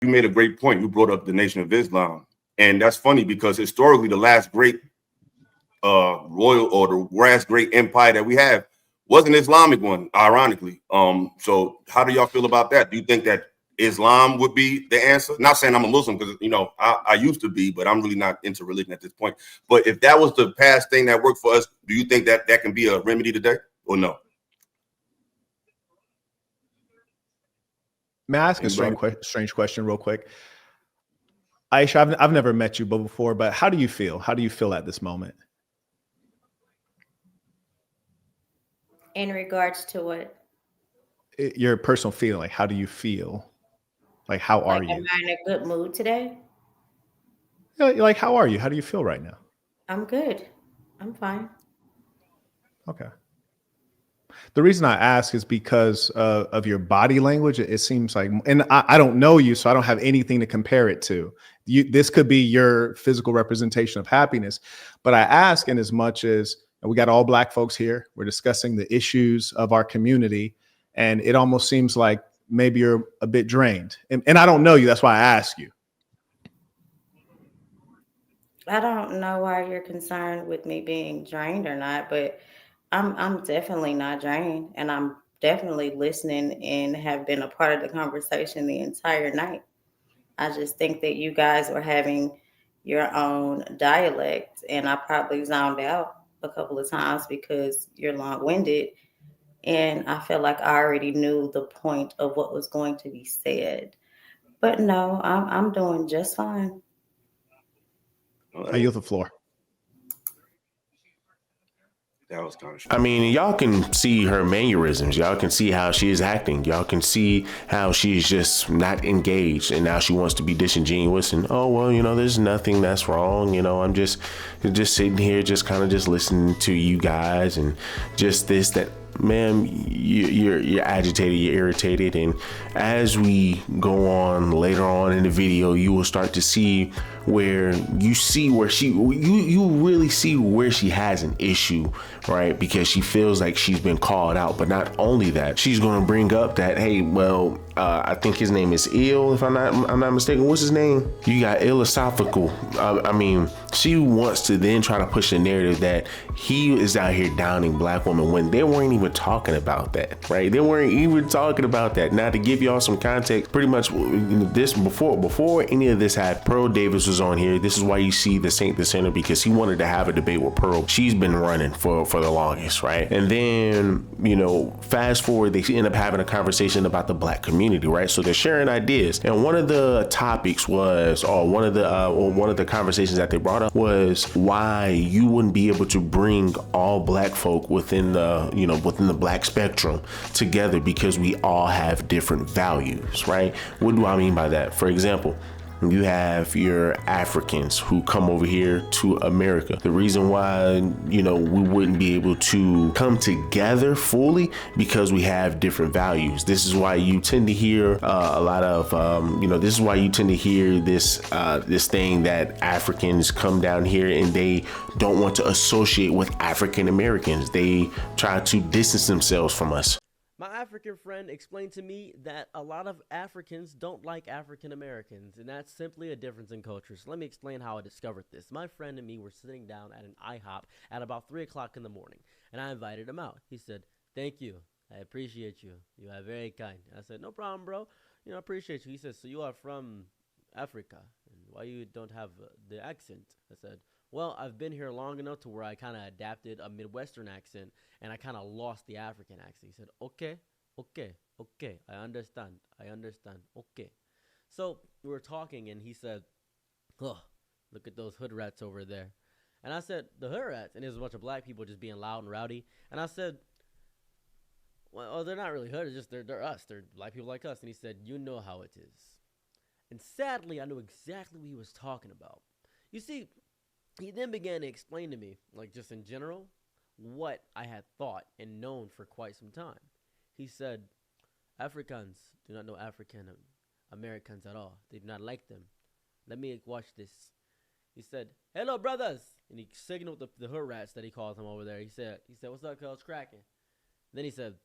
you made a great point. You brought up the Nation of Islam, and that's funny because historically, the last great royal or the last great empire that we have was an Islamic one, ironically. So how do y'all feel about that? Do you think that Islam would be the answer? Not saying I'm a Muslim because I used to be, but I'm really not into religion at this point. But if that was the past thing that worked for us, do you think that that can be a remedy today or no? May I ask a strange question real quick? Aisha, I've never met you before, but how do you feel? How do you feel at this moment? In regards to what? Your personal feeling. How do you feel? Like, how are you? Am I in a good mood today? Like, how are you? How do you feel right now? I'm good. I'm fine. Okay. The reason I ask is because of your body language. It seems like, and I don't know you, so I don't have anything to compare it to. This could be your physical representation of happiness. But I ask in as much as we got all Black folks here, we're discussing the issues of our community, and it almost seems like maybe you're a bit drained. And I don't know you. That's why I ask you. I don't know why you're concerned with me being drained or not, but I'm definitely not drained, and I'm definitely listening and have been a part of the conversation the entire night. I just think that you guys were having your own dialect, and I probably zoned out a couple of times because you're long-winded, and I feel like I already knew the point of what was going to be said. But no, I'm doing just fine. I yield the floor. That was kind of. I mean, y'all can see her mannerisms. Y'all can see how she is acting. Y'all can see how she's just not engaged, and now she wants to be disingenuous. And oh well, there's nothing that's wrong. I'm just sitting here, just kind of just listening to you guys, and just this that. Ma'am, you're agitated, you're irritated, and as we go on later on in the video, you will start to see where you really see where she has an issue, right? Because she feels like she's been called out. But not only that, she's going to bring up that, hey, well, I think his name is Ill, if I'm not mistaken. What's his name? You got philosophical. I mean, she wants to then try to push the narrative that he is out here downing Black women when they weren't even talking about that, right? They weren't even talking about that. Now, to give y'all some context, pretty much this before any of this happened, Pearl Davis was on here. This is why you see the Saint the Center, because he wanted to have a debate with Pearl. She's been running for the longest, right? And then, fast forward, they end up having a conversation about the Black community, right? So they're sharing ideas. And one of the topics was, or one of the conversations that they brought up was why you wouldn't be able to bring all Black folk within the Black spectrum together, because we all have different values, right? What do I mean by that? For example, you have your Africans who come over here to America. The reason why, we wouldn't be able to come together fully because we have different values. This is why you tend to hear a lot of, this is why you tend to hear this thing that Africans come down here and they don't want to associate with African Americans. They try to distance themselves from us. My African friend explained to me that a lot of Africans don't like African Americans, and that's simply a difference in culture. So let me explain how I discovered this. My friend and me were sitting down at an IHOP at about 3 o'clock in the morning, and I invited him out. He said, "Thank you. I appreciate you. You are very kind." I said, "No problem, bro. I appreciate you." He said, "So you are from Africa, and why you don't have the accent?" I said, "Well, I've been here long enough to where I kind of adapted a Midwestern accent, and I kind of lost the African accent." He said, okay, I understand, okay. So we were talking, and he said, "Oh, look at those hood rats over there." And I said, "The hood rats?" And there's a bunch of Black people just being loud and rowdy. And I said, well, they're not really hood, it's just they're us. They're Black people like us. And he said, "You know how it is." And sadly, I knew exactly what he was talking about. You see, he then began to explain to me, like just in general, what I had thought and known for quite some time. He said, "Africans do not know African Americans at all. They do not like them. Let me watch this." He said, "Hello, brothers." And he signaled the hood rats that he calls them over there. He said, "What's up, cuz? Cracking?" Then he said,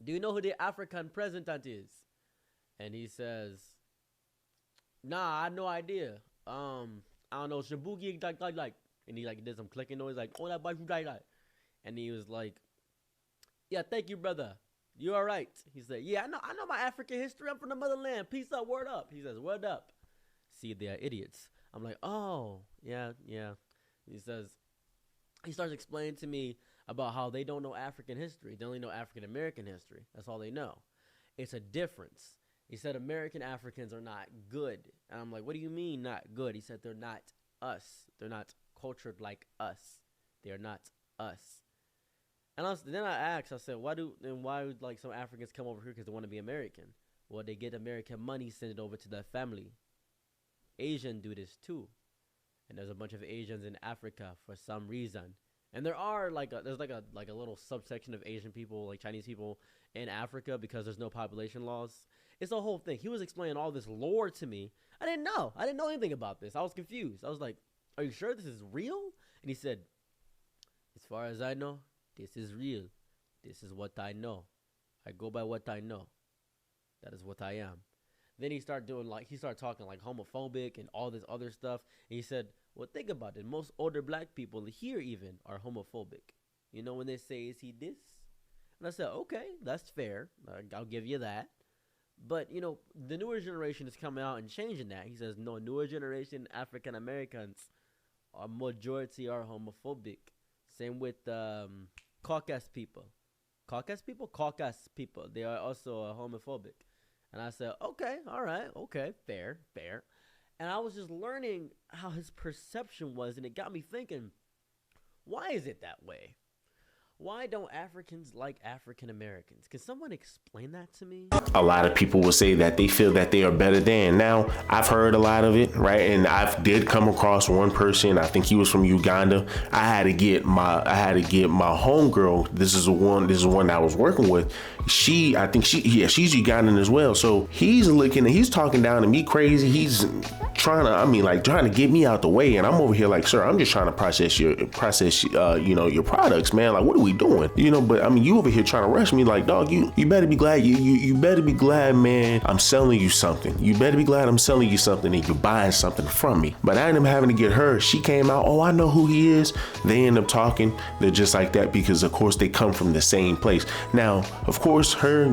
"Do you know who the African president is?" And he says, Nah, I had no idea. I don't know, Shibuki like, and he like did some clicking noise like, oh that bike like, and he was like, yeah, thank you, brother. You all right? He said, yeah, I know my African history. I'm from the motherland. Peace up, word up. He says, word up. See, they are idiots. I'm like, oh, yeah. He starts explaining to me about how they don't know African history. They only know African American history. That's all they know. It's a difference. He said American Africans are not good. And I'm like, what do you mean not good? He said they're not us. They're not cultured like us. They are not us. And then I asked, I said, why would like some Africans come over here because they want to be American? Well, they get American money, send it over to their family. Asians do this too. And there's a bunch of Asians in Africa for some reason. And there are there's a little subsection of Asian people, like Chinese people in Africa because there's no population laws. It's a whole thing. He was explaining all this lore to me. I didn't know anything about this. I was confused. I was like, are you sure this is real? And he said, as far as I know, this is real. This is what I know. I go by what I know. That is what I am. Then he started talking like homophobic and all this other stuff. And he said, well, think about it. Most older black people here even are homophobic. You know when they say, is he this? And I said, okay, that's fair. I'll give you that. But, you know, the newer generation is coming out and changing that. He says, no, newer generation African Americans are majority are homophobic. Same with Caucasus people. Caucasus people. They are also homophobic. And I said, okay, all right, okay, fair. And I was just learning how his perception was, and it got me thinking, why is it that way? Why don't Africans like African Americans? Can someone explain that to me? A lot of people will say that they feel that they are better than. Now, I've heard a lot of it, right? And I did come across one person. I think he was from Uganda. I had to get my homegirl. This is one I was working with. She's Ugandan as well. So he's talking down to me crazy. He's trying to get me out the way, and I'm over here like, sir, I'm just trying to process your products, man. Like, what are we doing? But I mean, you over here trying to rush me, like, dog, you better be glad, you better be glad, man, I'm selling you something. You better be glad I'm selling you something and you're buying something from me. But I ended up having to get her. She came out, oh, I know who he is. They end up talking. They're just like that because, of course, they come from the same place. Now, of course, her,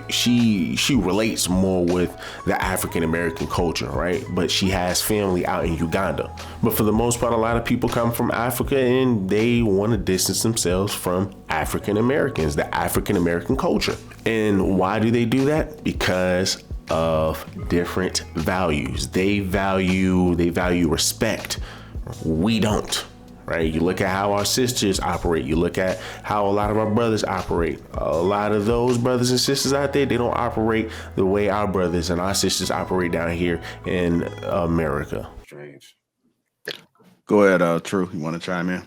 she relates more with the African American culture, right? But she has family out in Uganda. But for the most part, a lot of people come from Africa and they want to distance themselves from African Americans, the African American culture. And why do they do that? Because of different values. They value respect. We don't. Right? You look at how our sisters operate. You look at how a lot of our brothers operate. A lot of those brothers and sisters out there, they don't operate the way our brothers and our sisters operate down here in America. Strange. Go ahead, True. You want to chime in?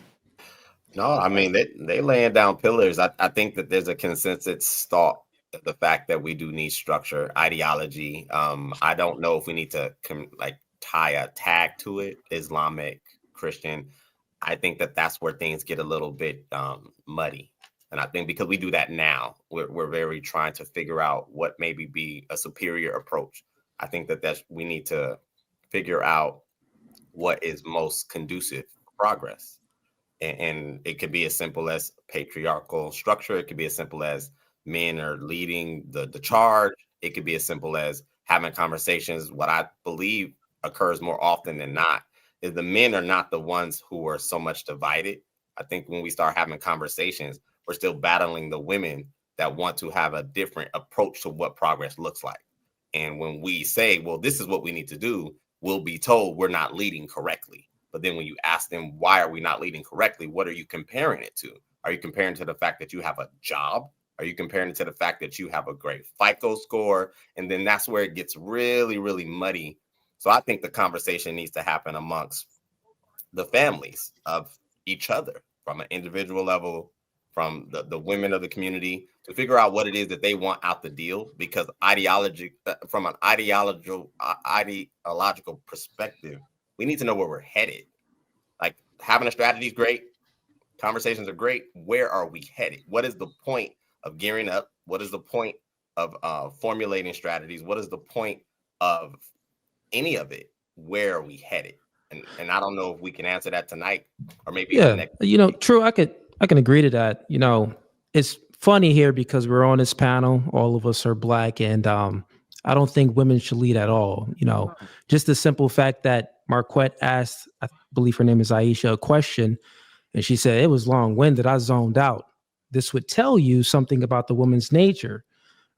No, I mean, they laying down pillars. I think that there's a consensus thought, the fact that we do need structure, ideology. I don't know if we need to tie a tag to it, Islamic, Christian. I think that that's where things get a little bit muddy. And I think because we do that now, we're very trying to figure out what maybe be a superior approach. I think that we need to figure out what is most conducive for progress. And it could be as simple as patriarchal structure. It could be as simple as men are leading the charge. It could be as simple as having conversations. What I believe occurs more often than not is the men are not the ones who are so much divided. I think when we start having conversations, we're still battling the women that want to have a different approach to what progress looks like. And when we say, well, this is what we need to do, we'll be told we're not leading correctly. But then when you ask them, why are we not leading correctly? What are you comparing it to? Are you comparing to the fact that you have a job? Are you comparing it to the fact that you have a great FICO score? And then that's where it gets really, really muddy. So I think the conversation needs to happen amongst the families of each other, from an individual level, from the women of the community, to figure out what it is that they want out the deal. Because from an ideological perspective, we need to know where we're headed. Like, having a strategy is great. Conversations are great. Where are we headed? What is the point of gearing up? What is the point of formulating strategies? What is the point of any of it, where are we headed? And I don't know if we can answer that tonight or maybe in the next. True. I can agree to that. It's funny here because we're on this panel. All of us are Black, and I don't think women should lead at all. Just the simple fact that Marquette asked, I believe her name is Aisha, a question, and she said it was long-winded. I zoned out. This would tell you something about the woman's nature,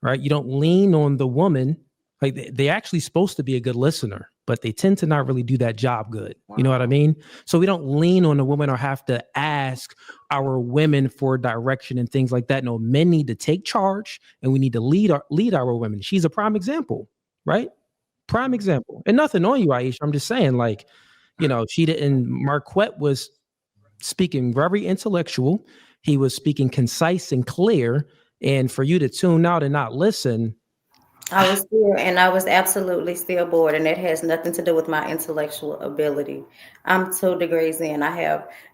right? You don't lean on the woman. Like they're actually supposed to be a good listener, but they tend to not really do that job good. Wow. You know what I mean? So we don't lean on the woman or have to ask our women for direction and things like that. No, men need to take charge, and we need to lead our women. She's a prime example, right? Prime example. And nothing on you, Aisha. I'm just saying, she didn't. Marquette was speaking very intellectual. He was speaking concise and clear. And for you to tune out and not listen. I was absolutely still bored, and that has nothing to do with my intellectual ability. I'm 2 degrees in.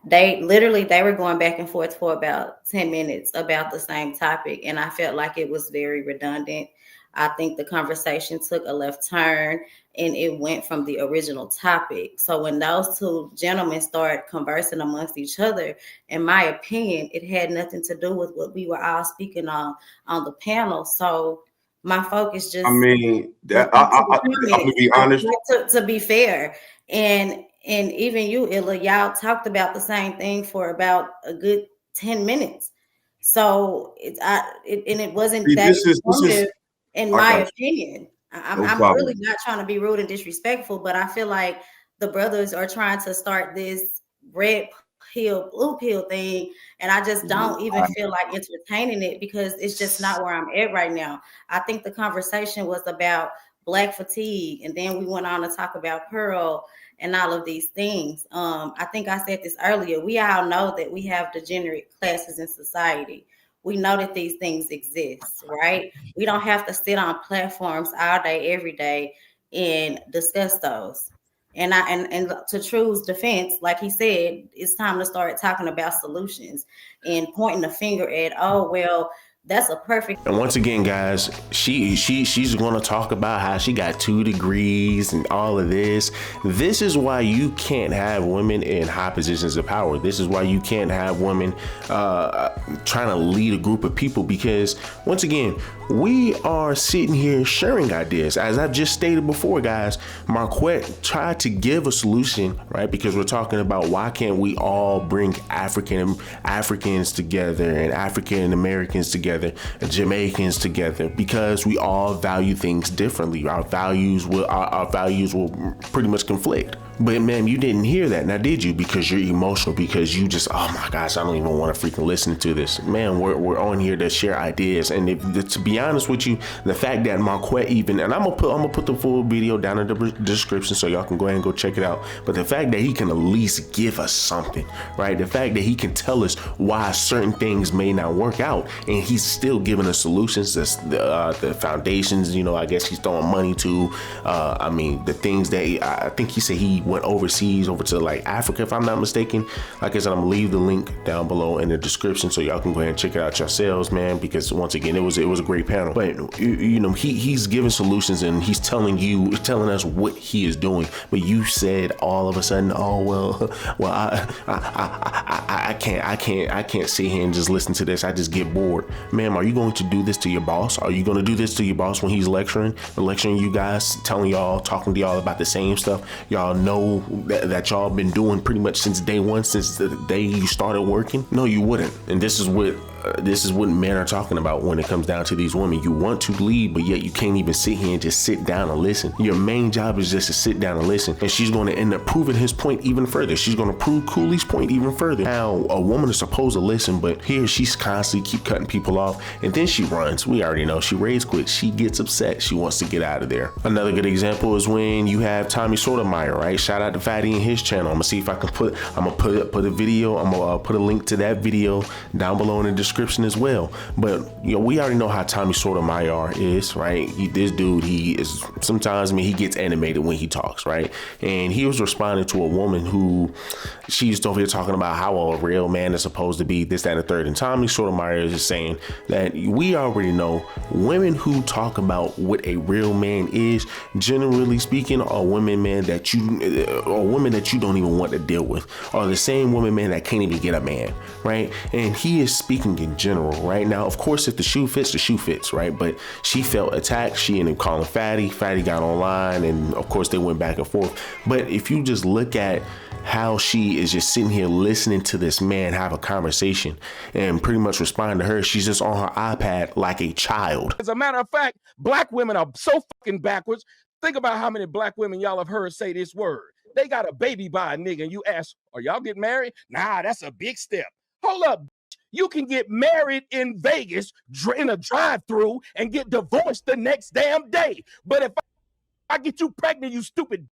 They were going back and forth for about 10 minutes about the same topic, and I felt like it was very redundant. I think the conversation took a left turn and it went from the original topic. So when those 2 gentlemen started conversing amongst each other, in my opinion, it had nothing to do with what we were all speaking on the panel. So my focus just. I'm gonna be honest. To be fair, and even you, Illa, y'all talked about the same thing for about a good 10 minutes. So it wasn't that informative, in my opinion. I'm really not trying to be rude and disrespectful, but I feel like the brothers are trying to start this red pill, blue pill thing, and I just don't even feel like entertaining it because it's just not where I'm at right now. I think the conversation was about Black fatigue, and then we went on to talk about Pearl and all of these things. I think I said this earlier. We all know that we have degenerate classes in society. We know that these things exist, right? We don't have to sit on platforms all day, every day, and discuss those. And to True's defense, like he said, it's time to start talking about solutions and pointing the finger at, oh, well, that's a perfect. And once again, guys, she's going to talk about how she got 2 degrees and all of this. This is why you can't have women in high positions of power. This is why you can't have women trying to lead a group of people, because once again, we are sitting here sharing ideas. As I've just stated before, guys, Marquette tried to give a solution, right? Because we're talking about why can't we all bring Africans together and African Americans together and Jamaicans together, because we all value things differently. Our values will pretty much conflict. But man, you didn't hear that. Now, did you? Because you're emotional, because you just, oh my gosh, I don't even want to freaking listen to this. Man, we're on here to share ideas. And to be honest with you, the fact that Marquette even, and I'm gonna put the full video down in the description so y'all can go ahead and go check it out. But the fact that he can at least give us something, right? The fact that he can tell us why certain things may not work out, and he's still giving us solutions. The foundations, I guess he's throwing money to. The things that I think he said he went overseas, over to like Africa, if I'm not mistaken. Like I said, I'm gonna leave the link down below in the description so y'all can go ahead and check it out yourselves, man, because once again, it was a great panel. But he's giving solutions, and he's telling us what he is doing. But you said all of a sudden, oh well I can't sit here and just listen to this. I just get bored. Ma'am, are you going to do this to your boss? Are you going to do this to your boss when he's lecturing you guys, talking to y'all about the same stuff y'all know that y'all been doing pretty much since day one, since the day you started working? No, you wouldn't. And this is what men are talking about when it comes down to these women. You want to lead, but yet you can't even sit here and just sit down and listen. Your main job is just to sit down and listen. And she's going to end up proving his point even further. She's going to prove Cooley's point even further. How a woman is supposed to listen, but here she's constantly keep cutting people off, and then she runs. We already know she rage quits. She gets upset. She wants to get out of there. Another good example is when you have Tommy Sotomayor, right? Shout out to Fatty and his channel. I'm gonna see if I can put a video. I'm gonna put a link to that video down below in the description. description as well. But you know, we already know how Tommy Sotomayor is, right? This dude, he is sometimes, I mean, he gets animated when he talks, right? And he was responding to a woman who she's over here talking about how a real man is supposed to be, this, that, and the third. And Tommy Sotomayor is just saying that we already know women who talk about what a real man is, generally speaking, are women, man, that you don't even want to deal with, or the same woman, man, that can't even get a man, right? And he is speaking in general, right? Now, of course, if the shoe fits, the shoe fits, right? But she felt attacked. She ended up calling Fatty. Fatty got online, and of course, they went back and forth. But if you just look at how she is just sitting here listening to this man have a conversation and pretty much respond to her, she's just on her iPad like a child. As a matter of fact, black women are so fucking backwards. Think about how many black women y'all have heard say this word. They got a baby by a nigga, and you ask, are y'all getting married? Nah, that's a big step. Hold up. You can get married in Vegas in a drive-through and get divorced the next damn day. But if I get you pregnant, you stupid,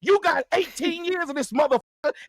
you got 18 years of this motherfucker,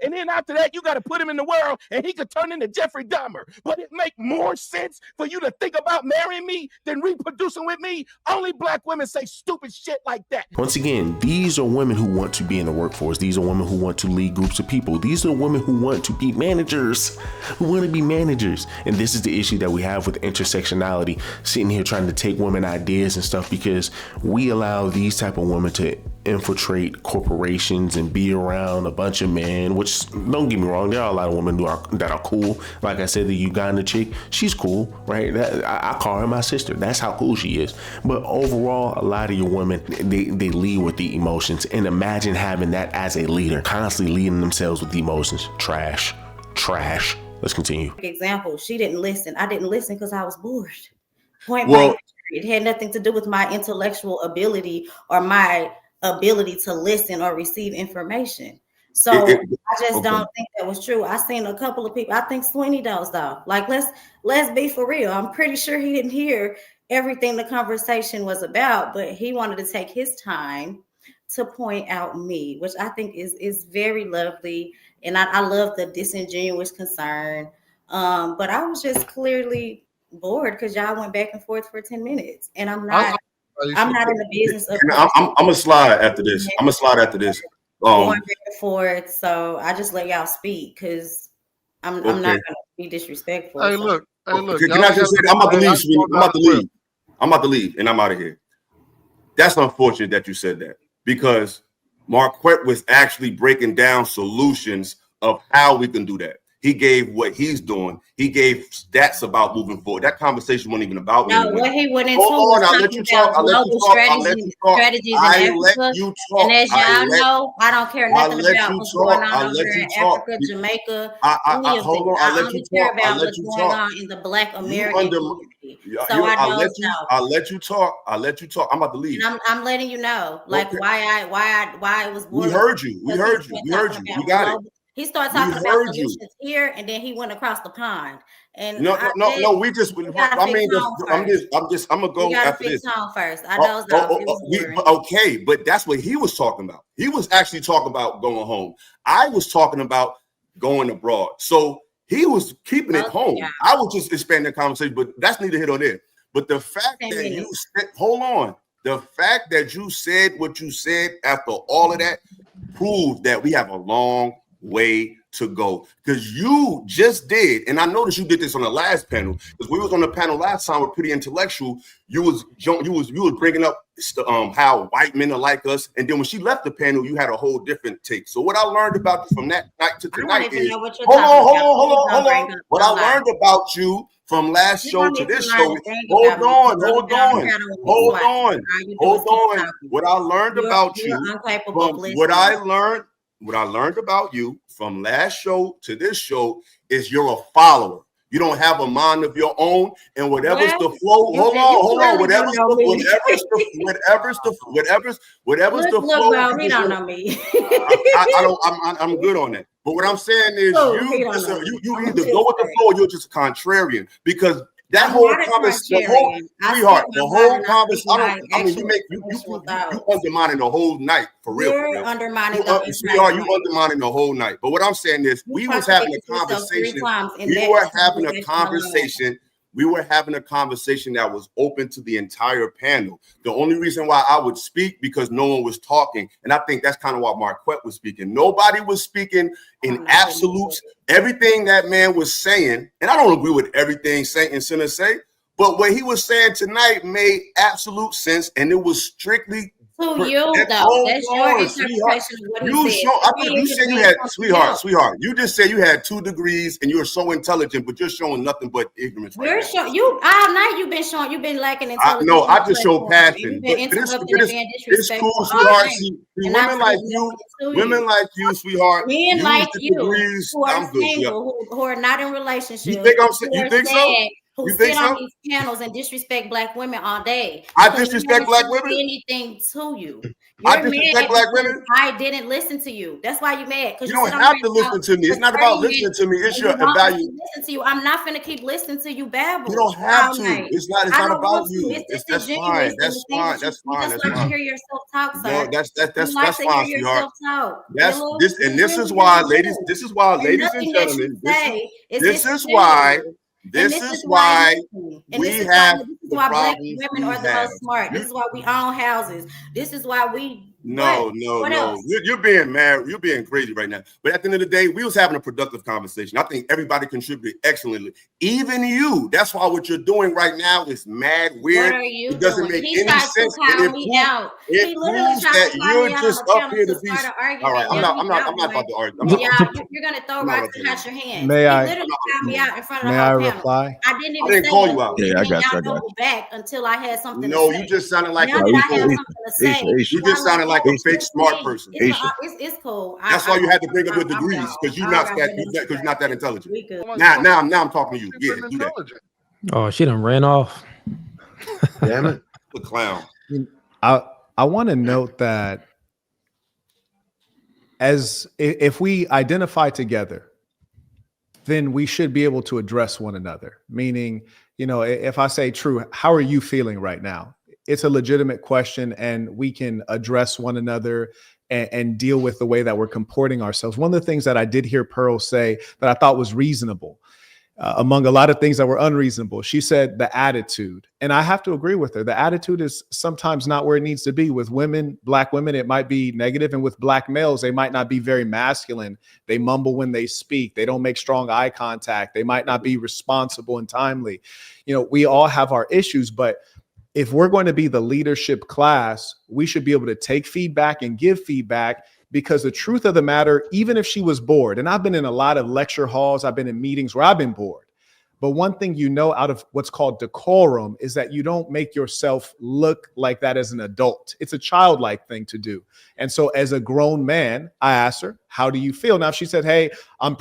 and then after that, you got to put him in the world, and he could turn into Jeffrey Dahmer. But it make more sense for you to think about marrying me than reproducing with me. Only black women say stupid shit like that. Once again, these are women who want to be in the workforce. These are women who want to lead groups of people. These are women who want to be managers, And this is the issue that we have with intersectionality, sitting here trying to take women ideas and stuff, because we allow these type of women to infiltrate corporations and be around a bunch of men, which, don't get me wrong, there are a lot of women that are cool. Like I said, the Uganda chick, she's cool, right? I call her my sister. That's how cool she is. But overall, a lot of your women, they lead with the emotions. And imagine having that as a leader, constantly leading themselves with the emotions. Trash. Let's continue. Example, she didn't listen. I didn't listen because I was bored. Point Well- blank. It had nothing to do with my intellectual ability or my ability to listen or receive information. So I just don't think that was true. I seen a couple of people. I think Sweeney dozed off. Like, let's be for real. I'm pretty sure he didn't hear everything the conversation was about, but he wanted to take his time to point out me, which I think is very lovely. And I love the disingenuous concern. But I was just clearly bored because y'all went back and forth for 10 minutes. And I'm not in the business of I'm gonna slide after this. Going back and forth. So I just let y'all speak because I'm not gonna be disrespectful. Hey, look. Can I just say, I'm about to leave, sweetie. I'm about to leave, and I'm out of here. That's unfortunate that you said that, because Marquette was actually breaking down solutions of how we can do that. He gave what he's doing. He gave stats about moving forward. That conversation wasn't even about me. No, what he went into Hold on, was I'll let you talk. strategies in Africa. And as y'all know, I don't care nothing about what's going on over in Africa, Jamaica. Hold on, I'll let you care talk. about what's going on in the Black American community. So I'll let you talk. I'm about to leave. And I'm letting you know, like, why it was. We heard you. We got it. He started talking about solutions here, and then he went across the pond. And no. I'm gonna go after this. First, I know. Okay, but that's what he was talking about. He was actually talking about going home. I was talking about going abroad. So he was keeping it home. Yeah. I was just expanding the conversation, but that's neither here nor there. But the fact that you said, the fact that you said what you said after all of that proved that we have a long way to go, because you just did, and I noticed you did this on the last panel, because we was on the panel last time with Pretty Intellectual. You was bringing up how white men are like us, and then when she left the panel, you had a whole different take. So what I learned about you from that night to tonight is hold on. What I learned about you from last show to this show. Hold on. What I learned about you from what I learned about you from last show to this show is you're a follower. You don't have a mind of your own, and whatever's the flow. Hold on. Whatever's the flow. He don't know me. I'm good on that. But what I'm saying is, you either go with the flow or you're just a contrarian, because that whole conversation, the whole conversation. I mean, you undermining the whole night for real. You're undermining you undermining the whole night. But what I'm saying is, we was having a conversation. We were having a conversation we were having a conversation that was open to the entire panel. The only reason why I would speak because no one was talking. And I think that's kind of why Marquette was speaking. Nobody was speaking in absolutes. Everything that man was saying, and I don't agree with everything Saint and Sinner say, but what he was saying tonight made absolute sense. And it was strictly to you, though. That's your interpretation of what he said. I think you said you had, sweetheart. You just said you had 2 degrees and you're so intelligent, but you're showing nothing but ignorance. You're showing you all night. You've been showing. You've been lacking intelligence. No, I just show passion. It's cool, sweetheart. See, women like you, sweetheart. Men like you who are single, who are not in relationships. You think so? Who sit on these panels and disrespect black women all day. I disrespect black women? Anything to you. I disrespect black women? I didn't listen to you. That's why you mad. You don't have to listen to me. It's not about listening to me. It's your evaluation. Listen to you. I'm not finna keep listening to you babble. You don't have to. It's not about you. That's fine. That's fine. That's fine. You just like to hear yourself talk, sir. No, that's fine, sweetheart. This is why, ladies and gentlemen, this is why we have this is why black women are the most smart. This is why we own houses. This is why we No. You're being mad. You're being crazy right now. But at the end of the day, we was having a productive conversation. I think everybody contributed excellently. Even you. That's why what you're doing right now is mad weird. What are you it doesn't doing? make any sense. It proves that you're just up here to be. All right, I'm not about to argue. You're gonna throw rocks and hide your hands. May I? He literally called me out in front of the May I whole panel. reply? I didn't call you out. Yeah, I got you. Back until I had something. No, to say. you just sounded like now a that I have something to say. You just sounded like a fake smart person. It's cool. That's why you had to bring up your degrees because you're not that intelligent. Now I'm talking to you. Yeah, do that. Oh, she done ran off. Damn it, the clown. I want to note that if we identify together, then we should be able to address one another. Meaning, if I say, True, how are you feeling right now? It's a legitimate question, and we can address one another and deal with the way that we're comporting ourselves. One of the things that I did hear Pearl say that I thought was reasonable, among a lot of things that were unreasonable, she said the attitude. And I have to agree with her. The attitude is sometimes not where it needs to be. With women, black women, it might be negative. And with black males, they might not be very masculine. They mumble when they speak. They don't make strong eye contact. They might not be responsible and timely. We all have our issues, but if we're going to be the leadership class, we should be able to take feedback and give feedback, because the truth of the matter, even if she was bored, and I've been in a lot of lecture halls, I've been in meetings where I've been bored. But one thing out of what's called decorum is that you don't make yourself look like that as an adult. It's a childlike thing to do. And so as a grown man, I asked her, how do you feel? Now, if she said, hey, I'm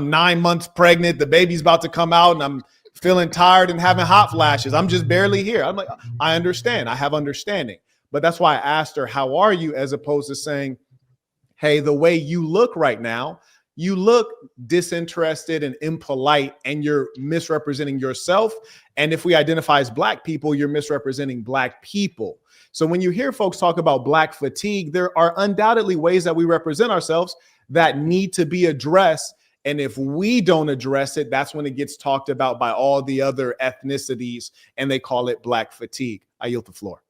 9 months pregnant, the baby's about to come out, and I'm feeling tired and having hot flashes. I'm just barely here. I'm like, I understand. I have understanding. But that's why I asked her, how are you? As opposed to saying, hey, the way you look right now, you look disinterested and impolite, and you're misrepresenting yourself. And if we identify as black people, you're misrepresenting black people. So when you hear folks talk about black fatigue, there are undoubtedly ways that we represent ourselves that need to be addressed. And if we don't address it, that's when it gets talked about by all the other ethnicities, and they call it black fatigue. I yield the floor.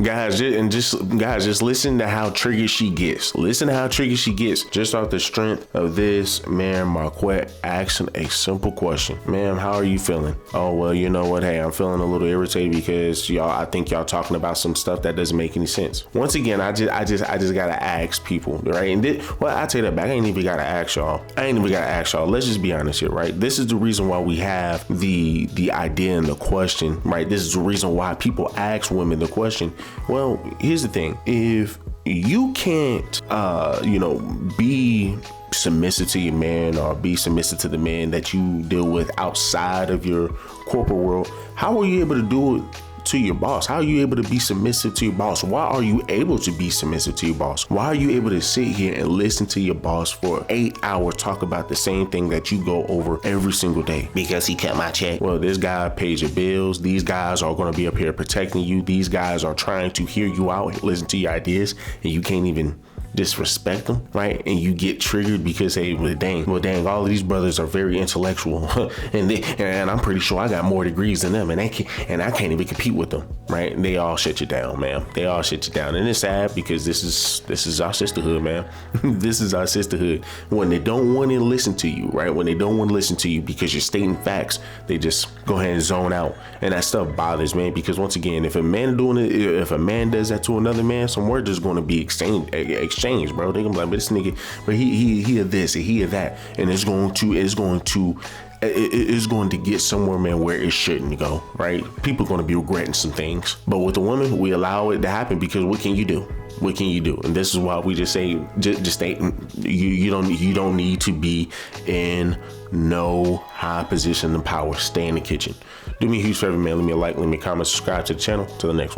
Guys, just listen to how triggered she gets. Listen to how triggered she gets just off the strength of this man, Marquette, asking a simple question. Ma'am, how are you feeling? Oh, well, you know what? Hey, I'm feeling a little irritated because I think y'all talking about some stuff that doesn't make any sense. Once again, I just gotta ask people, right? And I take that back. I ain't even gotta ask y'all. Let's just be honest here, right? This is the reason why we have the idea and the question, right? This is the reason why people ask women the question. Well, here's the thing. If you can't, be submissive to your man or be submissive to the man that you deal with outside of your corporate world, how are you able to do it to your boss? How are you able to be submissive to your boss? Why are you able to be submissive to your boss? Why are you able to sit here and listen to your boss for 8 hours talk about the same thing that you go over every single day? Because he cut my check. Well, this guy pays your bills. These guys are going to be up here protecting you. These guys are trying to hear you out and listen to your ideas, and you can't even disrespect them, right? And you get triggered because, hey, well dang, all of these brothers are very intellectual, and I'm pretty sure I got more degrees than them, and I can't even compete with them, right? And they all shut you down, man. They all shut you down, and it's sad because this is our sisterhood, man. This is our sisterhood. When they don't want to listen to you, right? When they don't want to listen to you because you're stating facts, they just go ahead and zone out, and that stuff bothers me, because once again, if a man does that to another man, some word is going to be exchanged, bro. They gonna be like, but this nigga, but he of this and he of that, and it's going to get somewhere, man, where it shouldn't go, right? People are going to be regretting some things, but with the women, we allow it to happen because what can you do? What can you do? And this is why we just say, just stay. You don't need to be in no high position of power. Stay in the kitchen. Do me a huge favor, man. Leave me a like, leave me a comment, subscribe to the channel. Till the next one.